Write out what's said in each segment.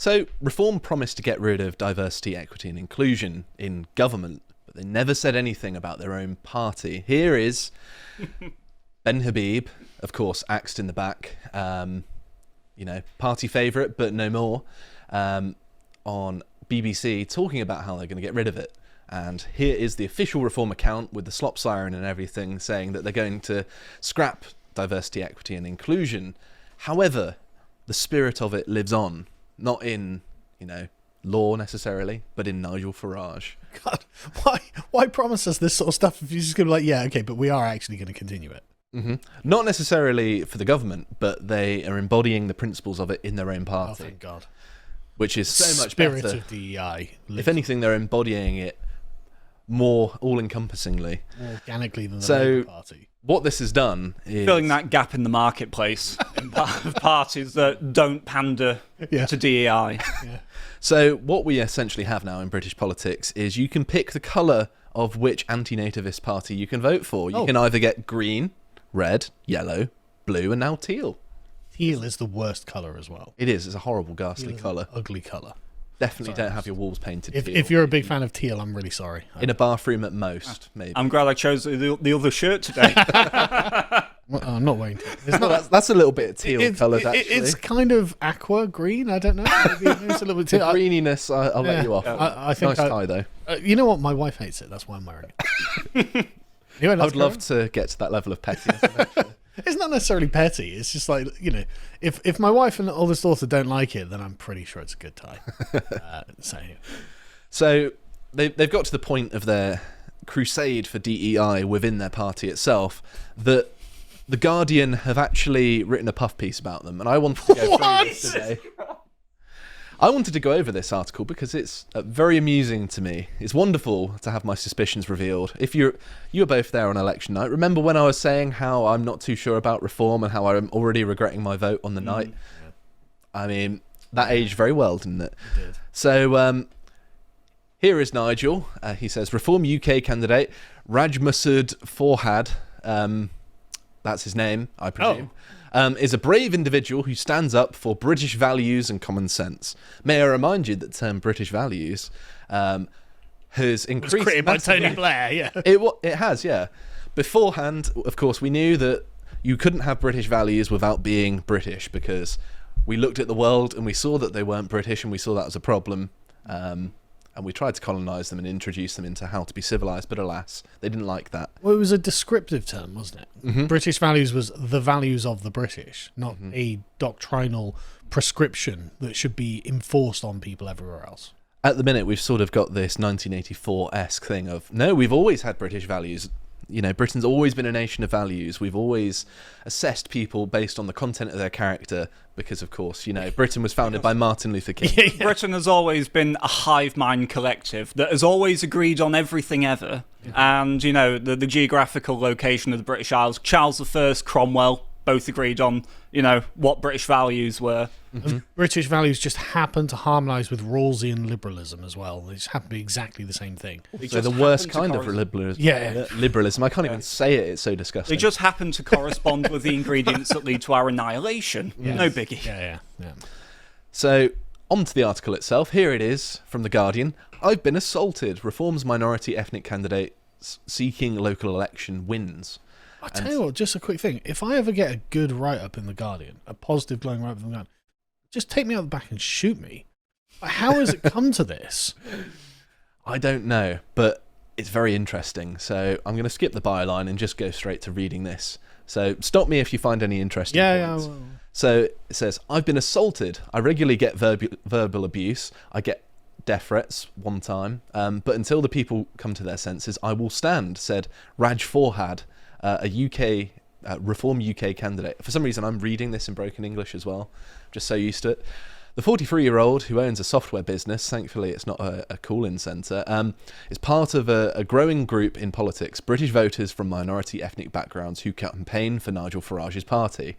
So, Reform promised to get rid of diversity, equity and inclusion in government, but they never said anything about their own party. Here is Ben Habib, of course, axed in the back, party favourite, but no more, on BBC, talking about how they're going to get rid of it. And here is the official Reform account with the slop siren and everything, saying that they're going to scrap diversity, equity and inclusion. However, the spirit of it lives on. Not in, law necessarily, but in Nigel Farage. God, why promise us this sort of stuff if you're just going to be like, yeah, okay, but we are actually going to continue it? Mm-hmm. Not necessarily for the government, but they are embodying the principles of it in their own party. Oh, thank God. Which is so much Spirit better. of DEI. If anything, they're embodying it more all-encompassingly. More organically than the Labour Party. What this has done is... filling that gap in the marketplace of parties that don't pander to DEI. Yeah. So what we essentially have now in British politics is you can pick the colour of which anti-nativist party you can vote for. You can either get green, red, yellow, blue, and now teal. Teal is the worst colour as well. It is. It's a horrible, ghastly colour. Ugly colour. Definitely don't have your walls painted teal. If you're a big fan of teal, I'm really sorry. In a bathroom at most, maybe. I'm glad I chose the other shirt today. Well, I'm not wearing teal. It's not, that's a little bit teal coloured, actually. It's kind of aqua green. I don't know. Maybe it's a little bit teal. The greeniness, I'll let you off. I think nice tie, though. You know what? My wife hates it. That's why I'm wearing it. Anyway, I would love to get to that level of pettiness. It's not necessarily petty. It's just like, if my wife and oldest daughter don't like it, then I'm pretty sure it's a good tie. So they've got to the point of their crusade for DEI within their party itself that The Guardian have actually written a puff piece about them, and I wanted to go through this today. I wanted to go over this article because it's very amusing to me. It's wonderful to have my suspicions revealed. If you were both there on election night, remember when I was saying how I'm not too sure about reform and how I'm already regretting my vote on the night? Yeah. I mean, that aged very well, didn't it? It did. So here is Nigel. He says, Reform UK candidate Raj Masood Forhad, that's his name, I presume. Is a brave individual who stands up for British values and common sense. May I remind you that the term British values has increased. It was created by Tony Blair, yeah. It has, yeah. Beforehand, of course, we knew that you couldn't have British values without being British, because we looked at the world and we saw that they weren't British, and we saw that as a problem. And we tried to colonise them and introduce them into how to be civilised, but alas, they didn't like that. Well, it was a descriptive term, wasn't it? Mm-hmm. British values was the values of the British, not a doctrinal prescription that should be enforced on people everywhere else. At the minute, we've sort of got this 1984-esque thing of, no, we've always had British values. Britain's always been a nation of values. We've always assessed people based on the content of their character because, of course, Britain was founded by Martin Luther King. Britain has always been a hive mind collective that has always agreed on everything ever. Yeah. And, the geographical location of the British Isles, Charles I, Cromwell, both agreed on, what British values were. Mm-hmm. British values just happen to harmonise with Rawlsian liberalism as well. They just happen to be exactly the same thing. So the worst kind of liberalism. Yeah. Liberalism. I can't even say it. It's so disgusting. They just happen to correspond with the ingredients that lead to our annihilation. Yes. No biggie. Yeah. So, on to the article itself. Here it is from The Guardian. I've been assaulted. Reform's minority ethnic candidate seeking local election wins. I tell you what, just a quick thing. If I ever get a good write-up in The Guardian, a positive glowing write-up in The Guardian, just take me out the back and shoot me. How has it come to this? I don't know, but it's very interesting. So I'm going to skip the byline and just go straight to reading this. So stop me if you find any interesting points. Yeah. So it says, I've been assaulted. I regularly get verbal abuse. I get death threats one time. But until the people come to their senses, I will stand, said Raj Forhad, a Reform UK candidate. For some reason, I'm reading this in broken English as well. Just so used to it. The 43-year-old who owns a software business, thankfully it's not a call-in centre, is part of a growing group in politics, British voters from minority ethnic backgrounds who campaign for Nigel Farage's party.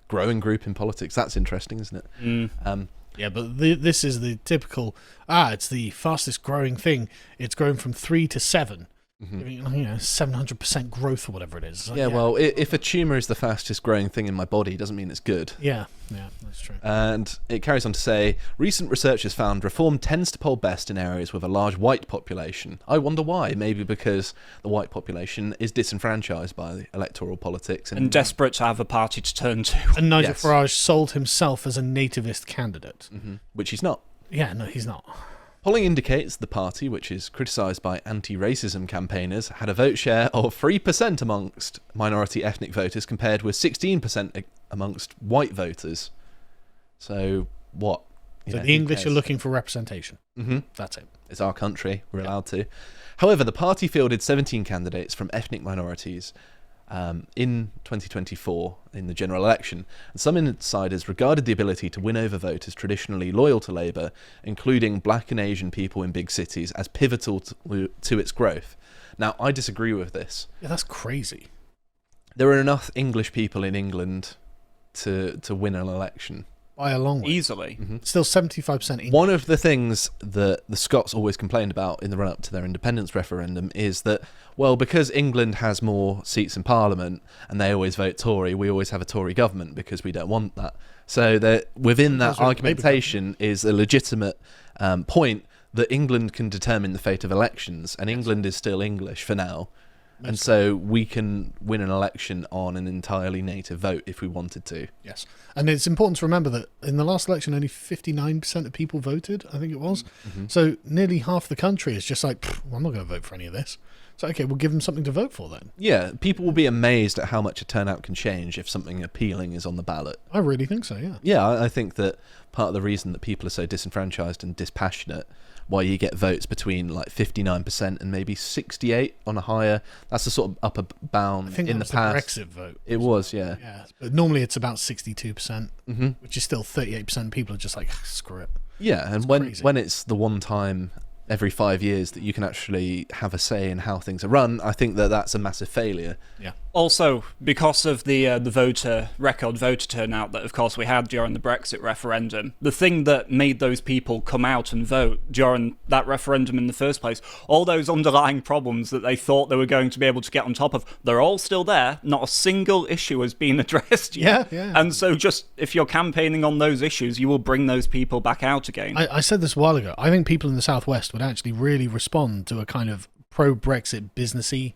Growing group in politics. That's interesting, isn't it? Yeah, but this is the typical, it's the fastest growing thing. It's grown from 3 to 7. giving 700% growth or whatever it is. It's like, Yeah, well, if a tumour is the fastest growing thing in my body, doesn't mean it's good. yeah, that's true. And it carries on to say, recent research has found reform tends to poll best in areas with a large white population. I wonder why. Maybe because the white population is disenfranchised by electoral politics. And desperate to have a party to turn to. And Nigel Yes. Farage sold himself as a nativist candidate. Which he's not. Yeah, no, he's not. Polling indicates the party, which is criticised by anti-racism campaigners, had a vote share of 3% amongst minority ethnic voters compared with 16% amongst white voters. So, what? So the English are looking for representation. Mm-hmm. That's it. It's our country. We're allowed to. However, the party fielded 17 candidates from ethnic minorities in 2024 in the general election, and some insiders regarded the ability to win over voters traditionally loyal to Labour, including black and Asian people in big cities, as pivotal to its growth. Now, I disagree with this. Yeah, that's crazy. There are enough English people in England to win an election. By a long way. Easily. Still 75% English. One of the things that the Scots always complained about in the run-up to their independence referendum is that, well, because England has more seats in Parliament and they always vote Tory, we always have a Tory government because we don't want that. So that within that Because we're a Labour argumentation is a legitimate point that England can determine the fate of elections, and England is still English for now. And so we can win an election on an entirely native vote if we wanted to. Yes. And it's important to remember that in the last election, only 59% of people voted, I think it was. So nearly half the country is just like, well, I'm not going to vote for any of this. So, okay, we'll give them something to vote for then. Yeah, people will be amazed at how much a turnout can change if something appealing is on the ballot. I really think so, yeah. Yeah, I think that part of the reason that people are so disenfranchised and dispassionate, why you get votes between like 59% and maybe 68 on a higher, that's the sort of upper bound I think in that the was past. the Brexit vote. It was, yeah. Yeah, but normally it's about 62%, which is still 38% of people are just like, screw it. Yeah, and crazy. when it's the one time every 5 years that you can actually have a say in how things are run, I think that that's a massive failure. Yeah. Also, because of the record voter turnout that, of course, we had during the Brexit referendum, the thing that made those people come out and vote during that referendum in the first place, all those underlying problems that they thought they were going to be able to get on top of, they're all still there. Not a single issue has been addressed yet. Yeah. And so just, if you're campaigning on those issues, you will bring those people back out again. I said this a while ago. I think people in the Southwest would actually really respond to a kind of pro-Brexit businessy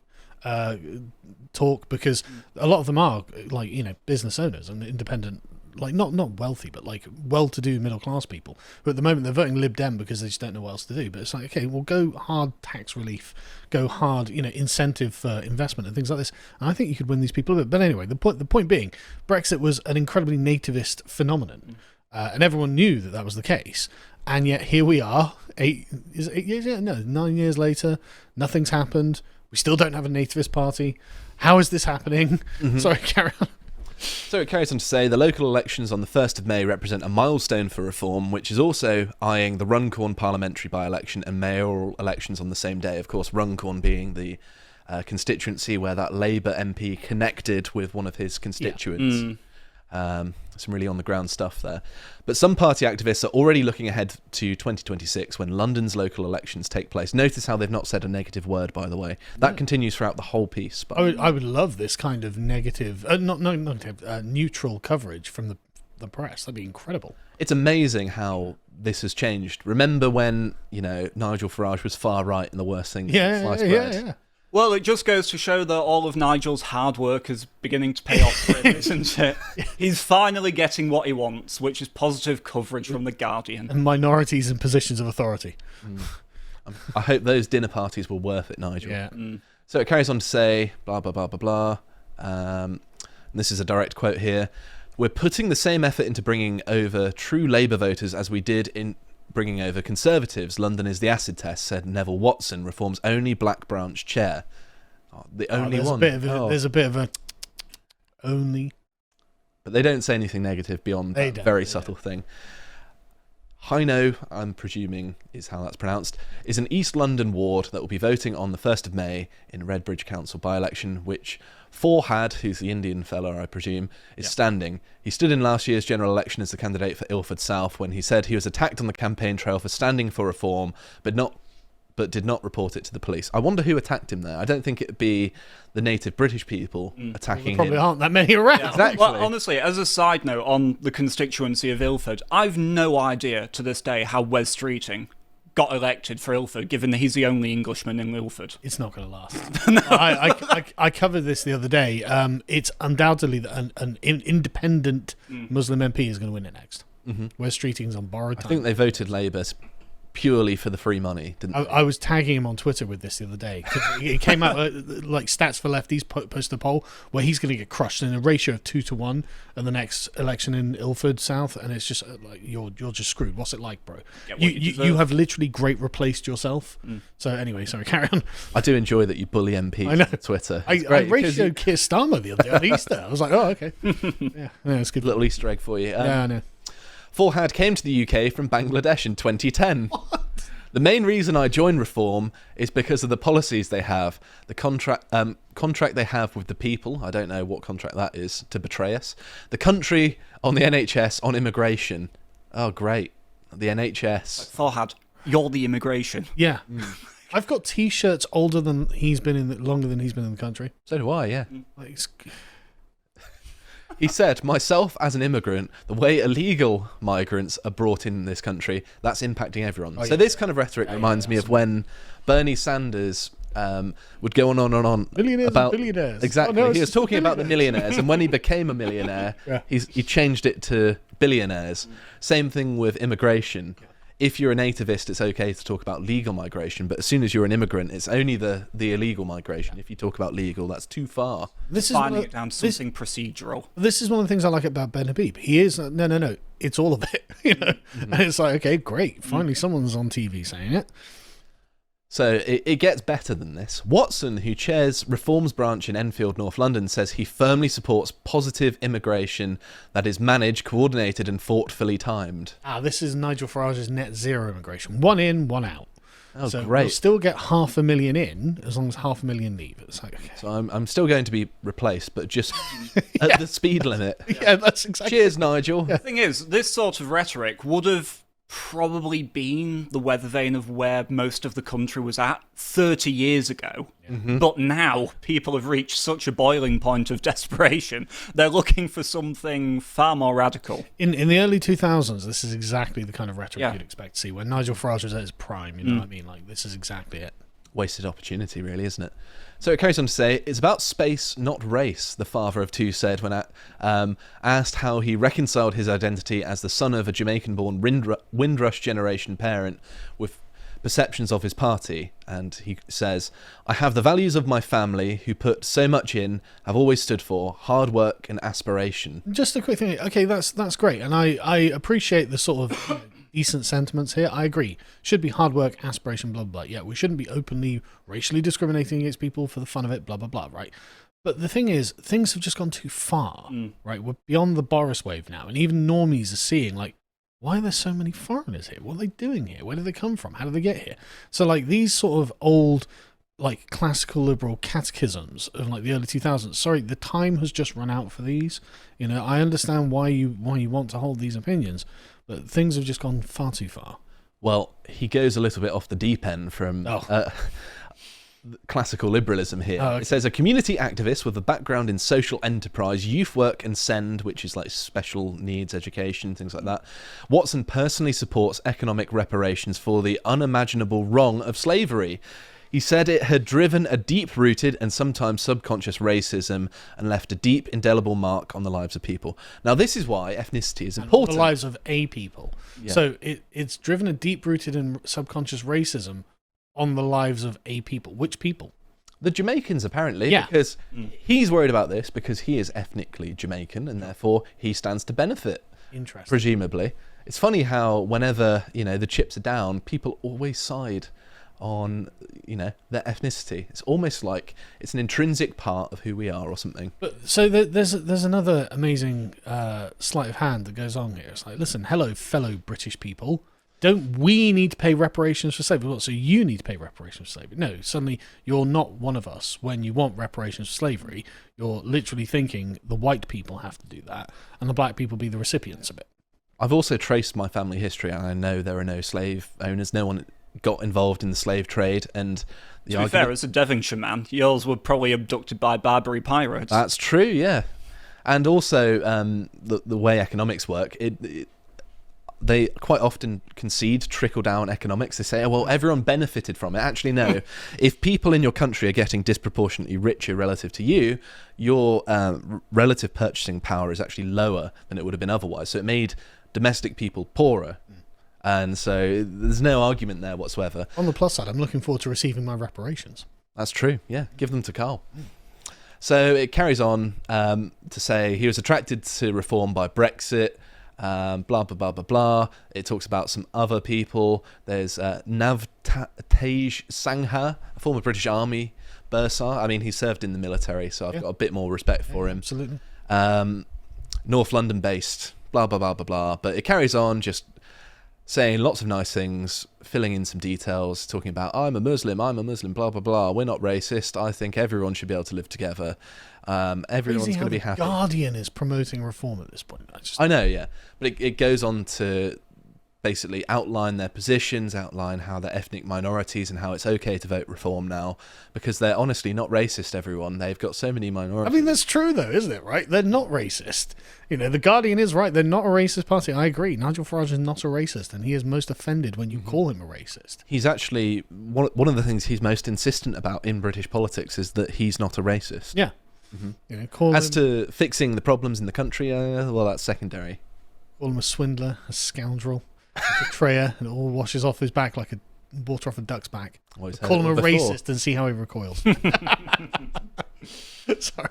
talk, because a lot of them are like, business owners and independent, like not wealthy, but like well-to-do middle-class people who at the moment they're voting Lib Dem because they just don't know what else to do. But it's like, okay, well, go hard tax relief, go hard, incentive for investment and things like this. And I think you could win these people over. But anyway, the point being, Brexit was an incredibly nativist phenomenon, and everyone knew that was the case. And yet here we are, 8 years? Yeah, no, 9 years later, nothing's happened. We still don't have a nativist party. How is this happening? Sorry, carry on. So it carries on to say the local elections on the 1st of May represent a milestone for reform, which is also eyeing the Runcorn parliamentary by-election and mayoral elections on the same day. Of course, Runcorn being the constituency where that Labour MP connected with one of his constituents. Some really on-the-ground stuff there. But some party activists are already looking ahead to 2026 when London's local elections take place. Notice how they've not said a negative word, by the way. That continues throughout the whole piece. But I would love this kind of negative, not negative, neutral coverage from the press. That'd be incredible. it's amazing how this has changed. Remember when, Nigel Farage was far right and the worst thing since sliced bread? Yeah. Well, it just goes to show that all of Nigel's hard work is beginning to pay off for him, isn't it? He's finally getting what he wants, which is positive coverage from The Guardian. And minorities in positions of authority. I hope those dinner parties were worth it, Nigel. Yeah. So it carries on to say, blah, blah, blah, blah, blah. And this is a direct quote here. We're putting the same effort into bringing over true Labour voters as we did in bringing over Conservatives. London is the acid test, said Neville Watson, Reform's only Black Branch chair. The only one. There's a bit of a only. But they don't say anything negative beyond that very subtle thing. Hino, I'm presuming is how that's pronounced, is an East London ward that will be voting on the 1st of May in Redbridge Council by-election, which Forhad, who's the Indian fella, I presume, is standing. He stood in last year's general election as the candidate for Ilford South when he said he was attacked on the campaign trail for standing for reform, but not but did not report it to the police. I wonder who attacked him there. I don't think it'd be the native British people attacking There probably him. aren't that many around. Exactly. Well, honestly, as a side note on the constituency of Ilford, I've no idea to this day how Wes Streeting got elected for Ilford, given that he's the only Englishman in Ilford. It's not going to last. I covered this the other day. It's undoubtedly that an independent Muslim MP is going to win it next. Wes Streeting's on borrowed time. I think they voted Labour purely for the free money, didn't they? I was tagging him on Twitter with this the other day. 'Cause it came out like Stats for Lefties posted a poll where he's going to get crushed in a ratio of 2-1 in the next election in Ilford South, and it's just like you're just screwed. What's it like, bro? You have literally great replaced yourself. So anyway, sorry, carry on. I do enjoy that you bully MPs on Twitter. I It's great, 'cause ratioed Keir Starmer the other day on Easter. I was like, oh, okay. Yeah, it's good. little Easter egg for you. Yeah, I know. Farhad came to the UK from Bangladesh in 2010. The main reason I joined Reform is because of the policies they have, the contract they have with the people. I don't know what contract that is, to betray us. The country, on the NHS, on immigration. Oh, great. The NHS. Farhad, you're the immigration. Yeah. I've got T-shirts older than he's been longer than he's been in the country. So do I, yeah. Like, He said, myself as an immigrant, the way illegal migrants are brought in this country, that's impacting everyone. So this kind of rhetoric reminds me of when Bernie Sanders would go on and on millionaires about and billionaires. Exactly. Oh, no, he was it's talking about the billionaires. millionaires, and when he became a millionaire, Yeah. he changed it to billionaires. Same thing with immigration. If you're a nativist, it's okay to talk about legal migration, but as soon as you're an immigrant, it's only the illegal migration. If you talk about legal, that's too far. This is Finding it down to something procedural. This is one of the things I like about Ben Habib. He is no. It's all of it, you know. And it's like, okay, great. Finally, someone's on TV saying it. So it gets better than this. Watson, who chairs Reform's branch in Enfield, North London, says he firmly supports positive immigration that is managed, coordinated and thoughtfully timed. This is Nigel Farage's net zero immigration. One in, one out. Oh, so great. we'll still get 500,000 in as long as 500,000 leave. It's like, okay. So I'm still going to be replaced, but just at the speed limit. Yeah, that's exactly. Cheers, Nigel. The thing is, this sort of rhetoric would have probably been the weather vane of where most of the country was at 30 years ago. But now people have reached such a boiling point of desperation, they're looking for something far more radical. In the early 2000s, this is exactly the kind of rhetoric Yeah. you'd expect to see. When Nigel Farage was at his prime, you know what I mean? Like, this is exactly it. Wasted opportunity, really, isn't it? So it carries on to say, it's about space, not race, the father of two said when asked how he reconciled his identity as the son of a Jamaican-born Windrush generation parent with perceptions of his party. And he says, I have the values of my family who put so much in, have always stood for, hard work and aspiration. Just a quick thing. Okay, that's great. And I appreciate the sort of decent sentiments here. I agree. Should be hard work, aspiration, blah, blah, blah. Yeah, we shouldn't be openly racially discriminating against people for the fun of it, blah, blah, blah, right? But the thing is, things have just gone too far, right? We're beyond the Boris wave now. And even normies are seeing, like, why are there so many foreigners here? What are they doing here? Where did they come from? How did they get here? So, like, these sort of old, like, classical liberal catechisms of, like, the early 2000s, sorry, the time has just run out for these. You know, I understand why you want to hold these opinions, but things have just gone far too far. Well, he goes a little bit off the deep end from classical liberalism here. Oh, okay. It says, a community activist with a background in social enterprise, youth work and SEND, which is like special needs education, things like that. Watson personally supports economic reparations for the unimaginable wrong of slavery. He said it had driven a deep-rooted and sometimes subconscious racism and left a deep, indelible mark on the lives of people. Now, this is why ethnicity is important. The lives of a people. Yeah. So it's driven a deep-rooted and subconscious racism on the lives of a people. Which people? The Jamaicans, apparently, Yeah. because he's worried about this because he is ethnically Jamaican and therefore he stands to benefit, Interesting. presumably. It's funny how whenever, the chips are down, people always side on, their ethnicity. It's almost like it's an intrinsic part of who we are or something. But so there's another amazing sleight of hand that goes on here. It's like, listen, hello, fellow British people. Don't we need to pay reparations for slavery? Well, so you need to pay reparations for slavery. No, suddenly you're not one of us when you want reparations for slavery. You're literally thinking the white people have to do that and the black people be the recipients of it. I've also traced my family history and I know there are no slave owners. No one got involved in the slave trade, and to be fair, as a Devonshire man, yours were probably abducted by Barbary pirates. That's true, yeah. And also, the way economics work, they quite often concede trickle-down economics. They say, oh, well, everyone benefited from it. Actually, no. If people in your country are getting disproportionately richer relative to you, your relative purchasing power is actually lower than it would have been otherwise. So it made domestic people poorer. And so there's no argument there whatsoever. On the plus side, I'm looking forward to receiving my reparations. That's true, yeah. Give them to Carl. So it carries on to say he was attracted to reform by Brexit, blah, blah, blah, blah, blah. It talks about some other people. There's Navtej Sangha, a former British Army bursar. I mean, he served in the military, so I've got a bit more respect for him. Absolutely. North London based, blah, blah, blah, blah, blah. But it carries on just saying lots of nice things, filling in some details, talking about, I'm a Muslim, blah, blah, blah. We're not racist. I think everyone should be able to live together. Everyone's going to be happy. Guardian is promoting reform at this point. I know, yeah. But it goes on to basically outline their positions, outline how they're ethnic minorities and how it's okay to vote reform now, because they're honestly not racist, everyone. They've got so many minorities. I mean, that's true, though, isn't it, right? They're not racist. You know, the Guardian is right. They're not a racist party. I agree. Nigel Farage is not a racist, and he is most offended when you call him a racist. He's actually, one of the things he's most insistent about in British politics is that he's not a racist. Yeah. You know, As to fixing the problems in the country, well, that's secondary. Call him a swindler, a scoundrel, a betrayer, and it all washes off his back like a water off a duck's back. Call him a racist and see how he recoils. Sorry.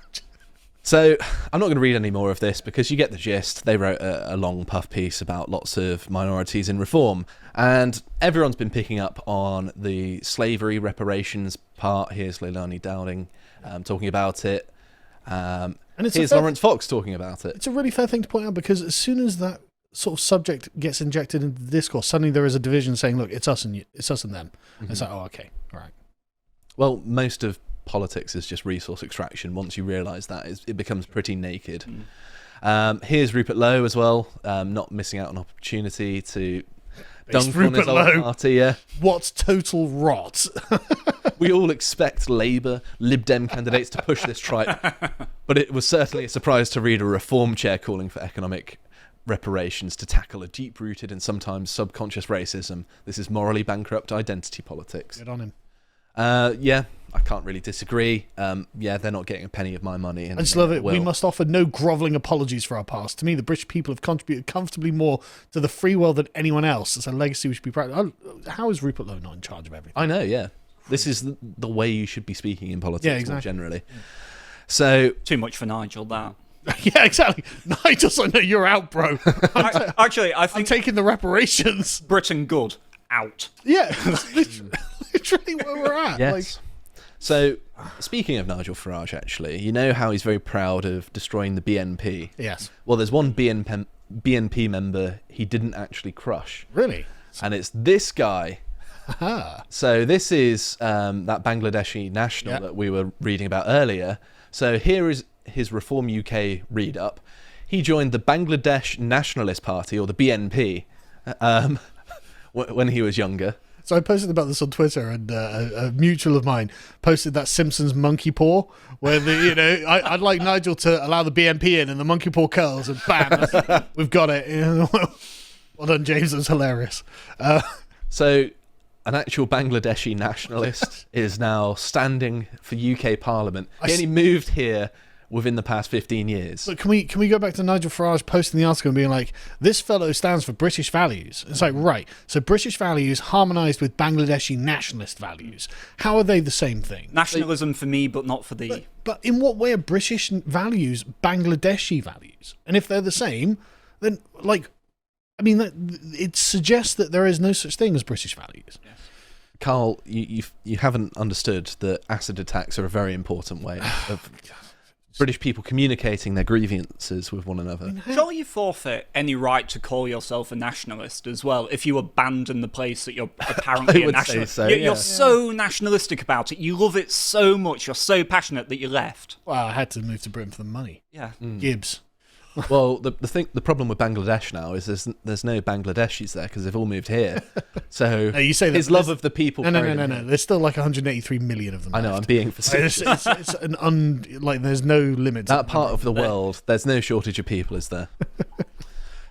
So I'm not going to read any more of this because you get the gist. They wrote a long puff piece about lots of minorities in reform, and everyone's been picking up on the slavery reparations part. Here's Leilani Dowding talking about it. And here's Lawrence Fox talking about it. It's a really fair thing to point out, because as soon as that sort of subject gets injected into the discourse, suddenly there is a division saying, look, it's us and you, it's us and them. Mm-hmm. It's like, oh, okay, all right. Well, most of politics is just resource extraction. Once you realise that, it becomes pretty naked. Here's Rupert Lowe as well, not missing out on opportunity to dunk on his old party. Yeah. What total rot. We all expect Labour, Lib Dem candidates to push this tripe, but it was certainly a surprise to read a reform chair calling for economic reparations to tackle a deep-rooted and sometimes subconscious racism. This is morally bankrupt identity politics. Get on him. Yeah, I can't really disagree. Yeah, they're not getting a penny of my money. I just love it. We must offer no grovelling apologies for our past. To me, the British people have contributed comfortably more to the free world than anyone else. It's a legacy we should be proud of. How is Rupert Lowe not in charge of everything? I know, yeah. This is the way you should be speaking in politics more generally. Yeah. So too much for Nigel, that. Yeah, exactly. Nigel's like, no, you're out, bro. Actually, I think I'm taking the reparations. Britain good. Out. Yeah, literally where we're at. Yes. Like, so, speaking of Nigel Farage, actually, you know how he's very proud of destroying the BNP? Yes. Well, there's one BNP member he didn't actually crush. Really? And it's this guy. So this is that Bangladeshi national that we were reading about earlier. So here is his Reform UK read-up. He joined the Bangladesh Nationalist Party, or the BNP, when he was younger. So I posted about this on Twitter, and a mutual of mine posted that Simpsons monkey paw, where I'd like Nigel to allow the BNP in, and the monkey paw curls, and bam, we've got it. Well done, James. It was hilarious. So an actual Bangladeshi nationalist is now standing for UK Parliament. He only moved here within the past 15 years. But can we go back to Nigel Farage posting the article and being like, this fellow stands for British values? It's like, right, so British values harmonised with Bangladeshi nationalist values. How are they the same thing? Nationalism for me, but not for the... But in what way are British values Bangladeshi values? And if they're the same, then, like, I mean, it suggests that there is no such thing as British values. Yes. Carl, you haven't understood that acid attacks are a very important way of British people communicating their grievances with one another. Surely you forfeit any right to call yourself a nationalist as well if you abandon the place that you're apparently a nationalist. So, you're so nationalistic about it. You love it so much. You're so passionate that you left. Well, I had to move to Britain for the money. Yeah. Gibbs. Well, the problem with Bangladesh now is there's no Bangladeshis there because they've all moved here. So No, you say that, his love of the people. No. There's still like 183 million of them. I know. left. I'm being facetious. It's there's no limit. That part of the world, there's no shortage of people, is there?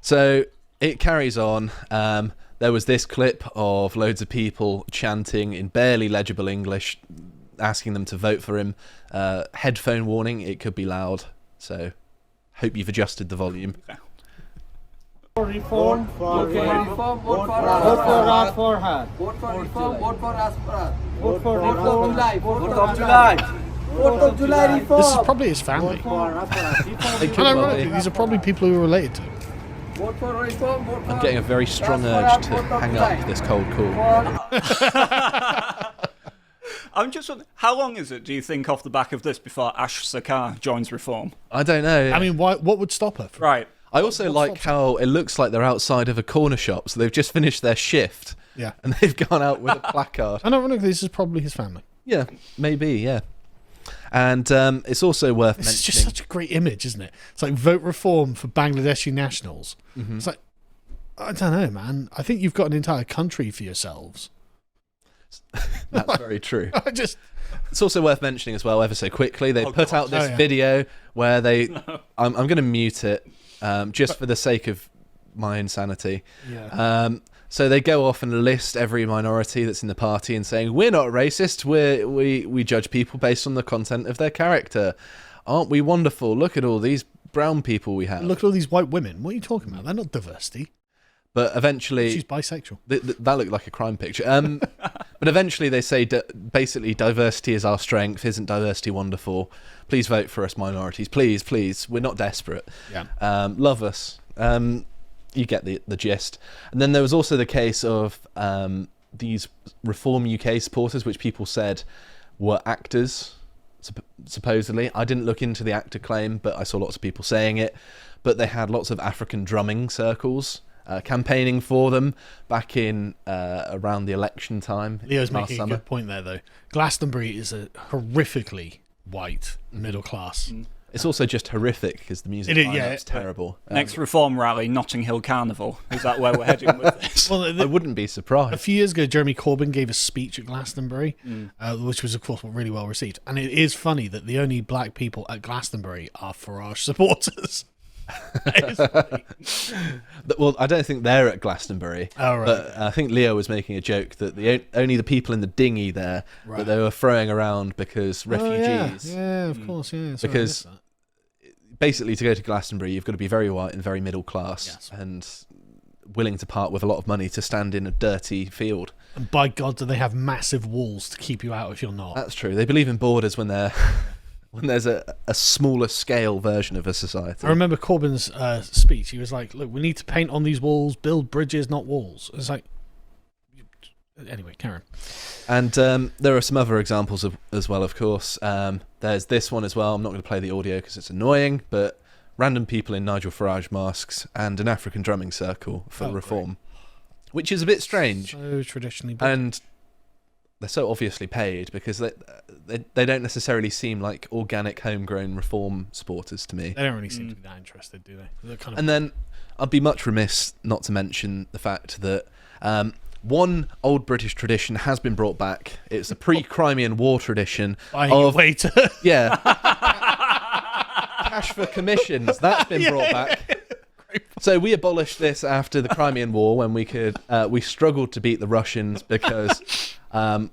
So it carries on. There was this clip of loads of people chanting in barely legible English, asking them to vote for him. Headphone warning, it could be loud. So hope you've adjusted the volume. Reform, vote for us for her. Vote for reform, vote for us for us. Vote for July, 4th of July reform. This is probably his family. And ironically, these are probably people who are related to him. Vote for reform, vote for I'm getting a very strong urge to hang up this cold call. I'm just wondering, how long is it, do you think, off the back of this before Ash Sarkar joins Reform? I don't know. I mean, what would stop her? Right. I also like how it looks like they're outside of a corner shop, so they've just finished their shift. Yeah. And they've gone out with a placard. And ironically, this is probably his family. Yeah, maybe, yeah. And it's also worth mentioning... It's just such a great image, isn't it? It's like vote reform for Bangladeshi nationals. Mm-hmm. It's like, I don't know, man. I think you've got an entire country for yourselves. That's very true. It's also worth mentioning as well, ever so quickly, they put out this video where they... No. I'm going to mute it just for the sake of my insanity. Yeah. So they go off and list every minority that's in the party and saying, we're not racist, we judge people based on the content of their character. Aren't we wonderful? Look at all these brown people we have. Look at all these white women. What are you talking about? They're not diversity. But eventually... She's bisexual. That looked like a crime picture. But eventually they say, basically, diversity is our strength. Isn't diversity wonderful? Please vote for us minorities. Please, please. We're not desperate. Yeah. Love us. You get the gist. And then there was also the case of these Reform UK supporters, which people said were actors, supposedly. I didn't look into the actor claim, but I saw lots of people saying it. But they had lots of African drumming circles campaigning for them back in around the election time. Leo's last making summer. a good point there, though. Glastonbury is a horrifically white middle class. It's also just horrific because the music is terrible. Next Reform rally, Notting Hill Carnival. Is that where we're heading with this? Well, I wouldn't be surprised. A few years ago, Jeremy Corbyn gave a speech at Glastonbury, which was, of course, really well received. And it is funny that the only black people at Glastonbury are Farage supporters. Well, I don't think they're at Glastonbury. Oh, right. But I think Leo was making a joke that only the people in the dinghy there that they were throwing around because refugees. Oh, yeah, of course, yeah. Sorry, because basically, to go to Glastonbury, you've got to be very white and very middle class and willing to part with a lot of money to stand in a dirty field. And by God, do they have massive walls to keep you out if you're not? That's true. They believe in borders when they're... when there's a smaller scale version of a society. I remember Corbyn's speech. He was like, look, we need to paint on these walls, build bridges, not walls. It's like... Anyway, Karen. And there are some other examples as well, of course. There's this one as well. I'm not going to play the audio because it's annoying, but random people in Nigel Farage masks and an African drumming circle for Reform, which is a bit strange. So traditionally... And they're so obviously paid because they don't necessarily seem like organic, homegrown Reform supporters to me. They don't really seem to be that interested, do they? And then I'd be much remiss not to mention the fact that one old British tradition has been brought back. It's a pre-Crimean War tradition of waiter. Yeah. Cash for commissions. That's been brought back. So we abolished this after the Crimean War when we struggled to beat the Russians because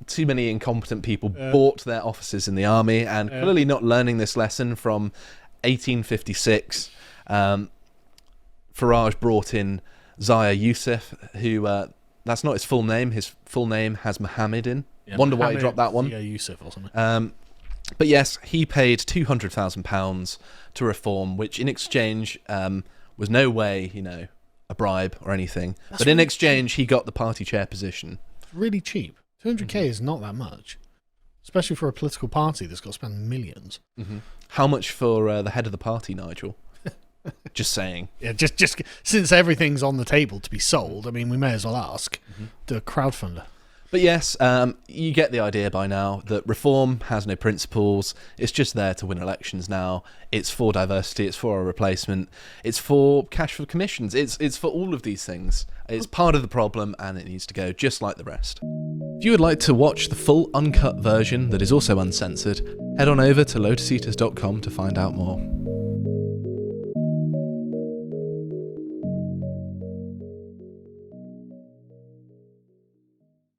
too many incompetent people bought their offices in the army, and clearly not learning this lesson from 1856, Farage brought in Zia Yusuf, who that's not his full name. His full name has Mohammed in. Wonder why he dropped that one. Zia Yusuf or something. But yes, he paid £200,000 to Reform, which in exchange was no way, a bribe or anything. But in exchange, he got the party chair position. It's really cheap. 200k is not that much, especially for a political party that's got to spend millions. Mm-hmm. How much for the head of the party, Nigel? Just saying. Yeah, just since everything's on the table to be sold, I mean, we may as well ask. Do a crowdfunder. But yes, you get the idea by now that reform has no principles. It's just there to win elections now. It's for diversity. It's for a replacement. It's for cash for commissions. It's for all of these things. It's part of the problem, and it needs to go just like the rest. If you would like to watch the full uncut version that is also uncensored, head on over to lotuseaters.com to find out more.